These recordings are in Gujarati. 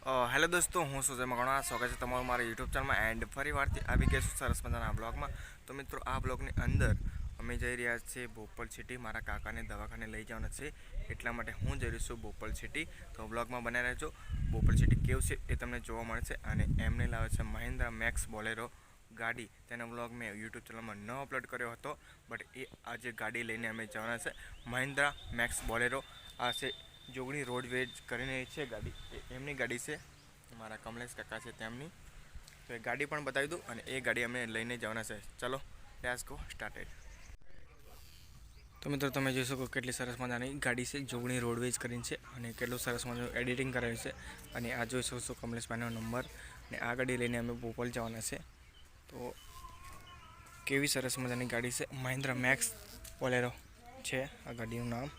હેલો દોસ્તો, હું સુજય મકવાણા. સ્વાગત છે તમારું મારા યુટ્યુબ ચેનલમાં એન્ડ ફરી વારથી આવી ગયા છું સરસ મજાના બ્લોગમાં. તો મિત્રો, આ બ્લોગની અંદર અમે જઈ રહ્યા છીએ બોપલ સિટી. મારા કાકાને દવાખાને લઈ જવાના છે, એટલા માટે હું જઈ રહ્યો છું બોપલ સિટી. તો બ્લોગમાં બનાવી રહેજો. બોપલ સિટી કેવું છે એ તમને જોવા મળશે. અને એમને લાવે છે મહિન્દ્રા મેક્સ બોલેરો ગાડી. તેનો બ્લોગ મેં યુટ્યુબ ચેનલમાં ન અપલોડ કર્યો હતો, બટ એ આજે ગાડી લઈને અમે જવાના છે. મહિન્દ્રા મેક્સ બોલેરો આ છે જોગણી રોડવેજ કરીને છે ગાડી. એમની ગાડી છે, મારા કમલેશ કાકા છે તેમની. તો એ ગાડી પણ બતાવી દઉં અને એ ગાડી અમે લઈને જવાના છે. ચલો, લેટ્સ ગો સ્ટાર્ટેડ. તો મિત્રો, તમે જોઈ શકો કેટલી સરસ મજાની ગાડી છે, જોગણી રોડવેજ કરીને છે. અને કેટલું સરસ મજાનું એડિટિંગ કરાવ્યું છે. અને આ જોઈ શકો છો કમલેશભાઈનો નંબર. અને આ ગાડી લઈને અમે બોપલ જવાના છે. તો કેવી સરસ મજાની ગાડી છે, મહિન્દ્રા મેક્સ બોલેરો છે આ ગાડીનું નામ.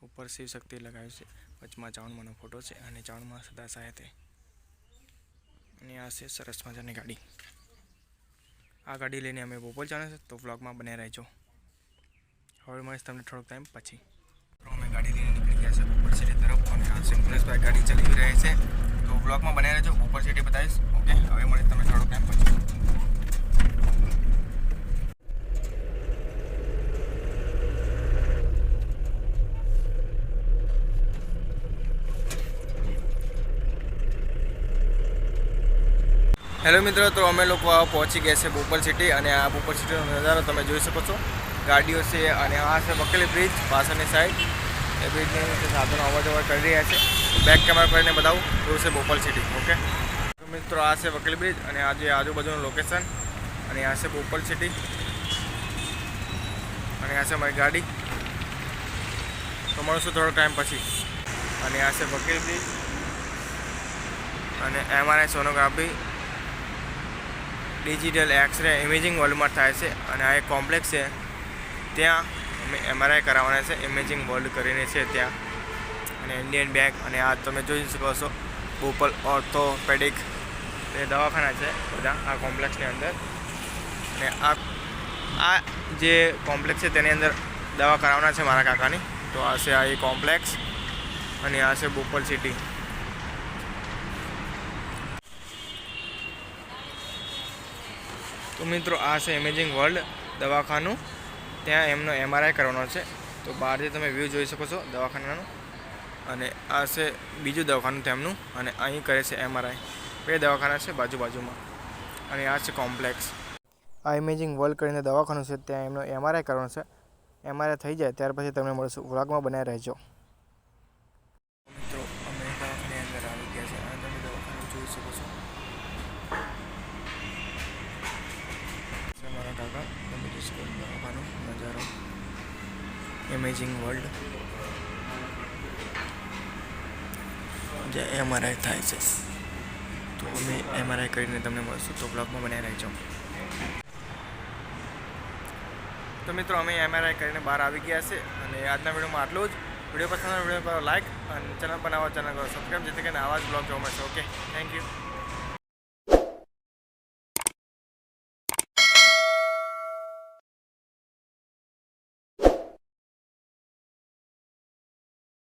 ઉપર શિવ શક્તિ લગાવ્યું છે, વચમાં ચાવણમાંનો ફોટો છે અને ચાવણમાં સદા સાહેતે. અને આ છે સરસ મજાની ગાડી. આ ગાડી લઈને અમે બોપલ જવાના છે. તો વ્લોગમાં બને રહેજો. હવે મળીશ તમને થોડોક ટાઈમ પછી. અમે ગાડી લઈને નીકળી ગયા છે બોપલ સિટી તરફ. અને આ સિમ્પલેશભાઈ ગાડી ચલાવી રહ્યા છે. તો વ્લોગમાં બને રહેજો, બોપલ સિટી બતાવીશ. ઓકે, હવે મળીશ તમને થોડોક ટાઈમ પછી. હેલો મિત્રો, તો અમે લોકો પહોંચી ગયા છે બોપલ સિટી. અને આ બોપલ સિટીનો નજારો તમે જોઈ શકો છો. ગાડીઓ છે અને આ છે વકીલ બ્રિજ પાછળની સાઈડ. એ બ્રિજની નીચે સાધનો અવર કરી રહ્યા છે. બેક કેમેરા કરીને બતાવું તો છે બોપલ સિટી. ઓકે, તો મિત્રો, આ છે વકીલ બ્રિજ અને આ જે આજુબાજુનું લોકેશન. અને આ છે બોપલ સિટી. અને આ છે મારી ગાડી. તો મળશું થોડો ટાઈમ પછી. અને આ છે વકીલ બ્રિજ અને MRI sonography digital x ray imaging વર્લ્ડમાં થાય છે. અને આ એક કોમ્પ્લેક્સ છે, ત્યાં અમે MRI કરાવવાના છે. ઇમેજિંગ વર્લ્ડ કરીને છે ત્યાં. અને ઇન્ડિયન બેંક. અને આ તમે જોઈ શકો છો બોપલ ઓર્થોપેડિક એ દવાખાના છે બધા આ કોમ્પ્લેક્સની અંદર. અને આ જે કોમ્પ્લેક્સ છે તેની અંદર દવા કરાવવાના છે મારા કાકાની. તો આ છે આ એ કોમ્પ્લેક્સ. અને આ છે બોપલ સિટી. તો મિત્રો, આ છે ઇમેજિંગ વર્લ્ડ દવાખાનું. ત્યાં એમનો MRI કરવાનો છે. તો બહારથી તમે વ્યૂ જોઈ શકો છો દવાખાનાનું. અને આ છે બીજું દવાખાનું તેમનું. અને અહીં કરે છે MRI. બે દવાખાના છે બાજુમાં. અને આ છે કોમ્પ્લેક્સ. આ ઇમેજિંગ વર્લ્ડ કરીને દવાખાનું છે, ત્યાં એમનો MRI કરવાનો છે. MRI થઈ જાય ત્યાર પછી તમને મળશું. વ્લોગમાં બનાવી રહેજો. મિત્રો, અમે દવાખાની અંદર આવી ગયા છે અને તમે દવાખાનું જોઈ શકો છો. મારા કાકા તમે જોઈ શકો દવાખાનો નજારો. ઇમેજિંગ વર્લ્ડ જે MRI થાય છે. તો અમે MRI કરીને તમને મળશું. તો બ્લોગમાં બનાવી રહેજો. તો મિત્રો, અમે MRI કરીને બહાર આવી ગયા છે. અને આજના વિડીયોમાં આટલું જ. વિડીયો પસંદ આવે વિડીયો પર લાઈક અને ચેનલ બનાવવા ચેનલ કરો સબસ્ક્રાઈબ, જેથી કરીને આવા જ બ્લોગ જોવા મળશે. ઓકે.